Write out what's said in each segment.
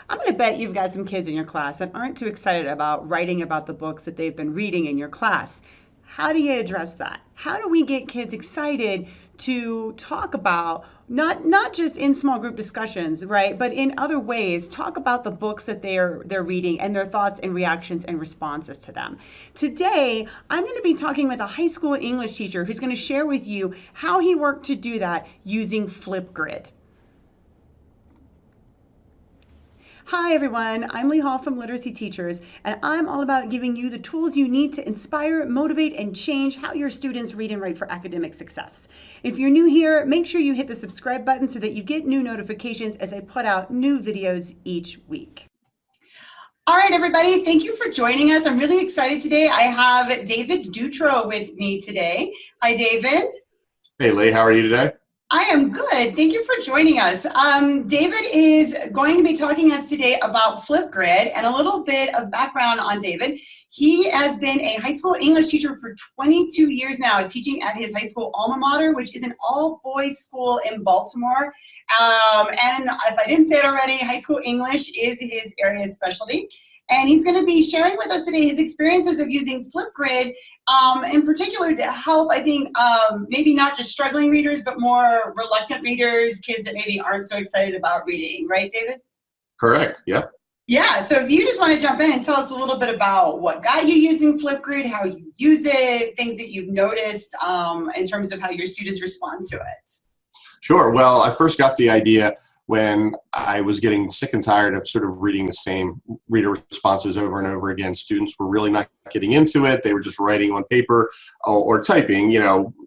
I'm going to bet you've got some kids in your class that aren't too excited about writing about the books that they've been reading in your class. How do you address that? How do we get kids excited to talk about not just in small group discussions, right, but in other ways, talk about the books that they're reading and their thoughts and reactions and responses to them. Today, I'm going to be talking with a high school English teacher who's going to share with you how he worked to do that using Flipgrid. Hi everyone, I'm Lee Hall from Literacy Teachers, and I'm all about giving you the tools you need to inspire, motivate, and change how your students read and write for academic success. If you're new here, make sure you hit the subscribe button so that you get new notifications as I put out new videos each week. All right, everybody, thank you for joining us. I'm really excited today. I have David Dutrow with me today. Hi, David. Hey, Lee, how are you today? I am good. Thank you for joining us. David is going to be talking to us today about Flipgrid and a little bit of background on David. He has been a high school English teacher for 22 years now, teaching at his high school alma mater, which is an all-boys school in Baltimore. And if I didn't say it already, high school English is his area of specialty. And he's going to be sharing with us today his experiences of using Flipgrid, in particular to help, I think, maybe not just struggling readers, but more reluctant readers, kids that maybe aren't so excited about reading. Right, David? Correct, yep. Yeah, so if you just want to jump in and tell us a little bit about what got you using Flipgrid, how you use it, things that you've noticed in terms of how your students respond to it. Sure. Well, I first got the idea when I was getting sick and tired of sort of reading the same reader responses over and over again. Students were really not getting into it. They were just writing on paper or typing,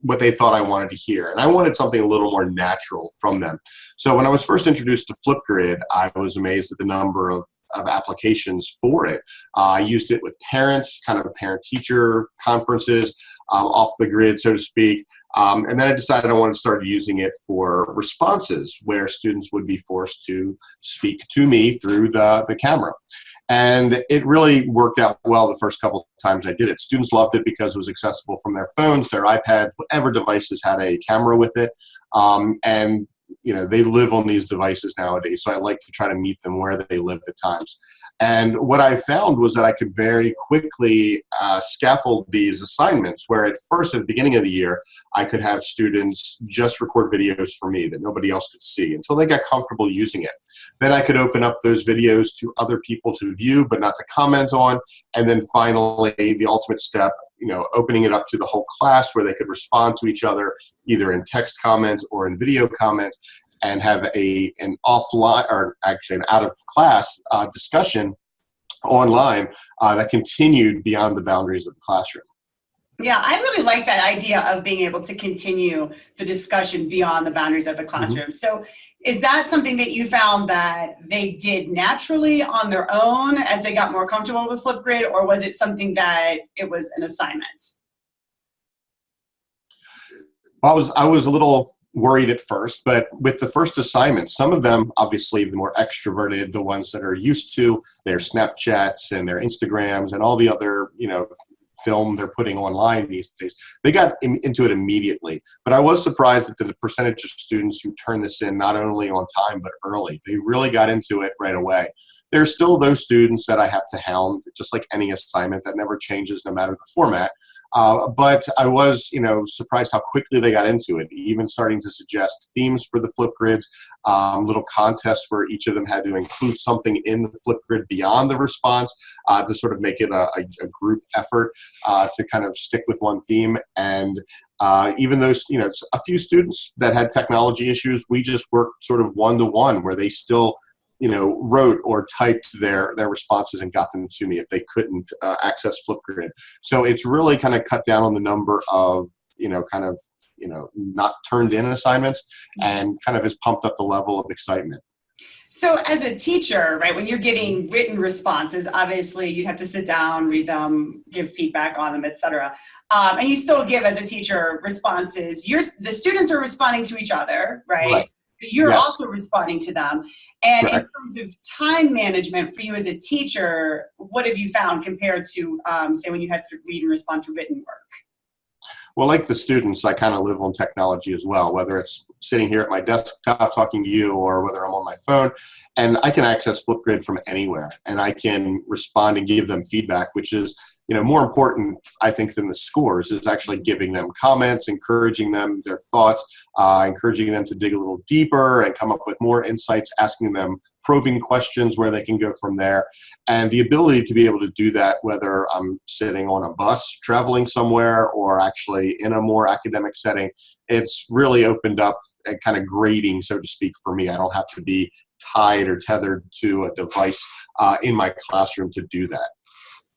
what they thought I wanted to hear. And I wanted something a little more natural from them. So when I was first introduced to Flipgrid, I was amazed at the number of applications for it. I used it with parents, kind of parent-teacher conferences, off the grid, so to speak. And then I decided I wanted to start using it for responses where students would be forced to speak to me through the camera. And it really worked out well the first couple of times I did it. Students loved it because it was accessible from their phones, their iPads, whatever devices had a camera with it. And they live on these devices nowadays, so I like to try to meet them where they live at times. And what I found was that I could very quickly scaffold these assignments, where at first, at the beginning of the year, I could have students just record videos for me that nobody else could see until they got comfortable using it. Then I could open up those videos to other people to view, but not to comment on. And then finally, the ultimate step, opening it up to the whole class where they could respond to each other, either in text comment or in video comment, and have an offline, or actually an out of class discussion online that continued beyond the boundaries of the classroom. Yeah, I really like that idea of being able to continue the discussion beyond the boundaries of the classroom. Mm-hmm. So is that something that you found that they did naturally on their own as they got more comfortable with Flipgrid, or was it something that it was an assignment? I was a little worried at first, but with the first assignment, some of them, obviously the more extroverted, the ones that are used to their Snapchats and their Instagrams and all the other, film they're putting online these days, they got into it immediately. But I was surprised at the percentage of students who turn this in not only on time but early. They really got into it right away. There's still those students that I have to hound, just like any assignment that never changes no matter the format. But I was, surprised how quickly they got into it, even starting to suggest themes for the Flipgrids, little contests where each of them had to include something in the Flipgrid beyond the response to sort of make it a group effort to kind of stick with one theme. And even those, a few students that had technology issues, we just worked sort of one-to-one where they still wrote or typed their responses and got them to me if they couldn't access Flipgrid. So it's really kind of cut down on the number of, not turned in assignments, and kind of has pumped up the level of excitement. So as a teacher, right, when you're getting written responses, obviously you'd have to sit down, read them, give feedback on them, etc. And you still give, as a teacher, responses. The students are responding to each other, right? You're Yes. also responding to them. And Correct. in terms of time management for you as a teacher, what have you found compared to, say, when you had to read and respond to written work? Well, like the students, I kind of live on technology as well, whether it's sitting here at my desktop talking to you or whether I'm on my phone, and I can access Flipgrid from anywhere, and I can respond and give them feedback, which is, more important, I think, than the scores, is actually giving them comments, encouraging them, their thoughts, encouraging them to dig a little deeper and come up with more insights, asking them probing questions where they can go from there. And the ability to be able to do that, whether I'm sitting on a bus traveling somewhere or actually in a more academic setting, it's really opened up a kind of grading, so to speak, for me. I don't have to be tied or tethered to a device in my classroom to do that.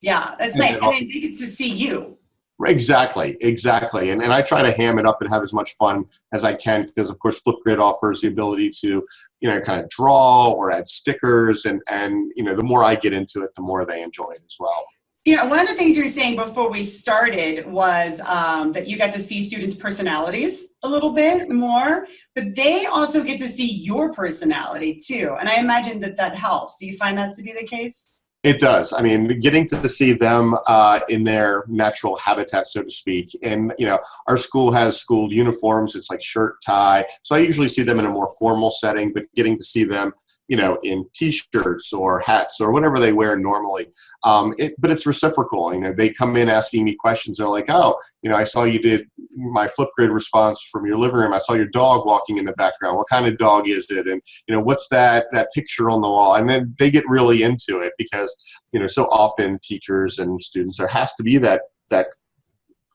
Yeah, that's nice. And then they get to see you. Exactly. And I try to ham it up and have as much fun as I can, because, of course, Flipgrid offers the ability to, kind of draw or add stickers. And the more I get into it, the more they enjoy it as well. One of the things you were saying before we started was that you got to see students' personalities a little bit more, but they also get to see your personality too. And I imagine that helps. Do you find that to be the case? It does. I mean, getting to see them in their natural habitat, so to speak. And, our school has school uniforms. It's like shirt, tie. So I usually see them in a more formal setting, but getting to see them, in T-shirts or hats or whatever they wear normally. But it's reciprocal. They come in asking me questions. They're like, oh, I saw you did my Flipgrid response from your living room. I saw your dog walking in the background. What kind of dog is it? And, what's that picture on the wall? And then they get really into it because, so often teachers and students, there has to be that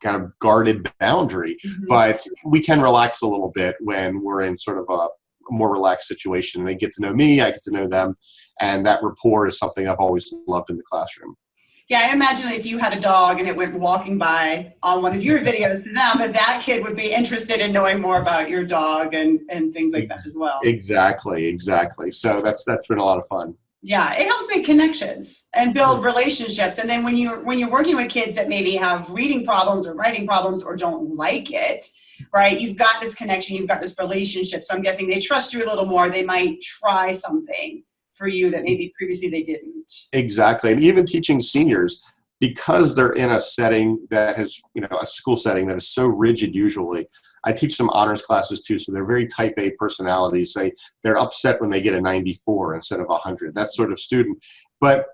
kind of guarded boundary, but we can relax a little bit when we're in sort of a more relaxed situation. They get to know me, I get to know them, and that rapport is something I've always loved in the classroom. Yeah, I imagine if you had a dog and it went walking by on one of your videos to them, that kid would be interested in knowing more about your dog and things like that as well. Exactly. So that's been a lot of fun. Yeah, it helps make connections and build relationships. And then when you're working with kids that maybe have reading problems or writing problems or don't like it, right? You've got this connection, you've got this relationship. So I'm guessing they trust you a little more. They might try something for you that maybe previously they didn't. Exactly. And even teaching seniors, because they're in a setting that has, a school setting that is so rigid usually. I teach some honors classes too, so they're very type A personalities. They're upset when they get a 94 instead of 100, that sort of student. But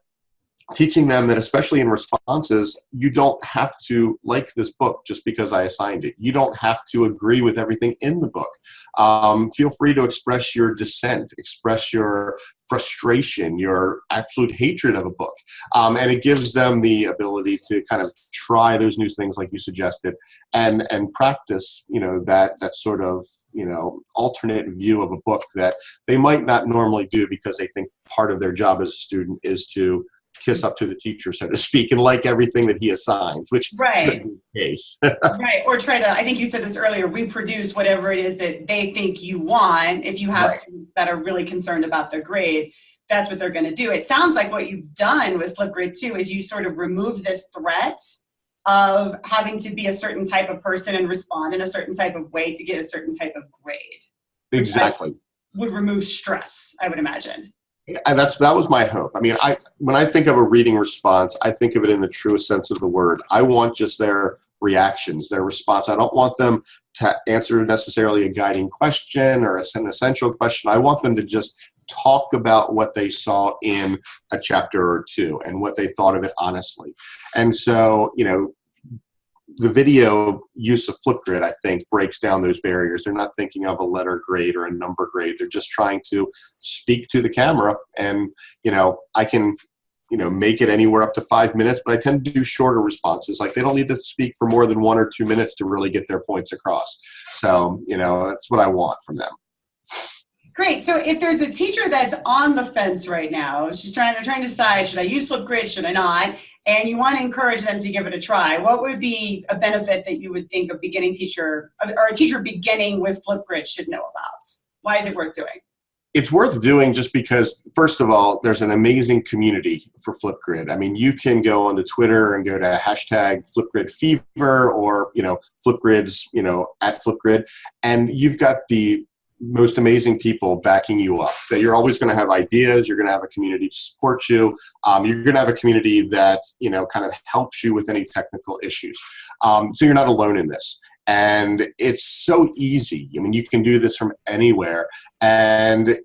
teaching them that, especially in responses, you don't have to like this book just because I assigned it. You don't have to agree with everything in the book. Feel free to express your dissent, express your frustration, your absolute hatred of a book. And it gives them the ability to kind of try those new things like you suggested and practice, that sort of, alternate view of a book that they might not normally do because they think part of their job as a student is to kiss up to the teacher, so to speak, and like everything that he assigns, which shouldn't be the case. Right. Or try to, I think you said this earlier, reproduce whatever it is that they think you want. If you have students that are really concerned about their grade, that's what they're going to do. It sounds like what you've done with Flipgrid too is you sort of remove this threat of having to be a certain type of person and respond in a certain type of way to get a certain type of grade. Exactly. Would remove stress, I would imagine. And that was my hope. I mean, when I think of a reading response, I think of it in the truest sense of the word. I want just their reactions, their response. I don't want them to answer necessarily a guiding question or an essential question. I want them to just talk about what they saw in a chapter or two and what they thought of it honestly. And so, the video use of Flipgrid, I think, breaks down those barriers. They're not thinking of a letter grade or a number grade. They're just trying to speak to the camera. And, I can, make it anywhere up to 5 minutes, but I tend to do shorter responses. Like they don't need to speak for more than 1 or 2 minutes to really get their points across. So, that's what I want from them. Great. So if there's a teacher that's on the fence right now, they're trying to decide, should I use Flipgrid, should I not? And you want to encourage them to give it a try. What would be a benefit that you would think a beginning teacher or a teacher beginning with Flipgrid should know about? Why is it worth doing? It's worth doing just because, first of all, there's an amazing community for Flipgrid. I mean, you can go onto Twitter and go to #FlipgridFever or, Flipgrid's, at Flipgrid, and you've got the most amazing people backing you up, that you're always going to have ideas. You're going to have a community to support you. You're going to have a community that, kind of helps you with any technical issues. So you're not alone in this. And it's so easy. I mean, you can do this from anywhere. And,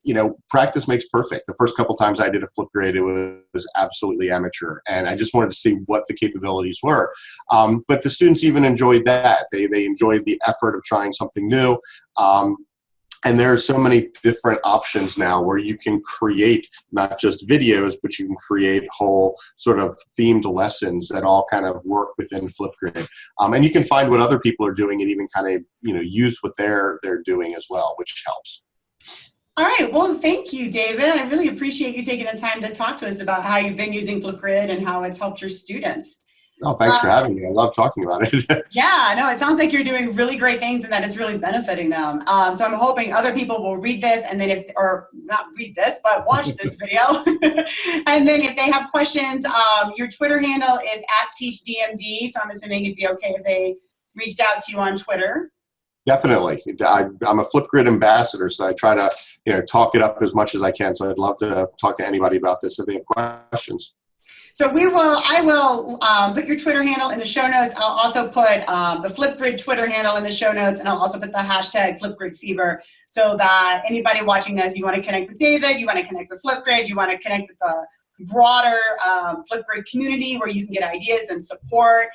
practice makes perfect. The first couple times I did a Flipgrid, it was absolutely amateur. And I just wanted to see what the capabilities were. But the students even enjoyed that. They enjoyed the effort of trying something new. And there are so many different options now where you can create not just videos, but you can create whole sort of themed lessons that all kind of work within Flipgrid. And you can find what other people are doing and even kind of, use what they're doing as well, which helps. All right. Well, thank you, David. I really appreciate you taking the time to talk to us about how you've been using Flipgrid and how it's helped your students. Oh, thanks for having me. I love talking about it. Yeah, no, it sounds like you're doing really great things and that it's really benefiting them. So I'm hoping other people will read this and then or not read this, but watch this video. And then if they have questions, your Twitter handle is @TeachDMD. So I'm assuming it'd be okay if they reached out to you on Twitter. Definitely. I'm a Flipgrid ambassador, so I try to talk it up as much as I can. So I'd love to talk to anybody about this if they have questions. So I will put your Twitter handle in the show notes. I'll also put the Flipgrid Twitter handle in the show notes, and I'll also put the hashtag FlipGridFever so that anybody watching this, you want to connect with David, you want to connect with Flipgrid, you want to connect with the broader Flipgrid community where you can get ideas and support.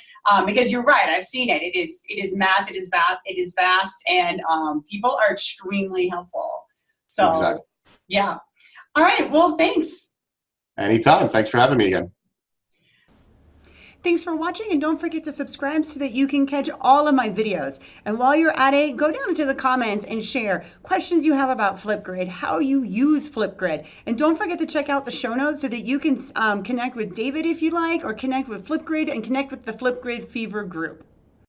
Because you're right, I've seen it. It is mass, it is vast, and people are extremely helpful. So, exactly. Yeah. All right. Well, thanks. Anytime. Thanks for having me again. Thanks for watching, and don't forget to subscribe so that you can catch all of my videos. And while you're at it, go down into the comments and share questions you have about Flipgrid, how you use Flipgrid. And don't forget to check out the show notes so that you can connect with David if you like, or connect with Flipgrid and connect with the Flipgrid Fever group.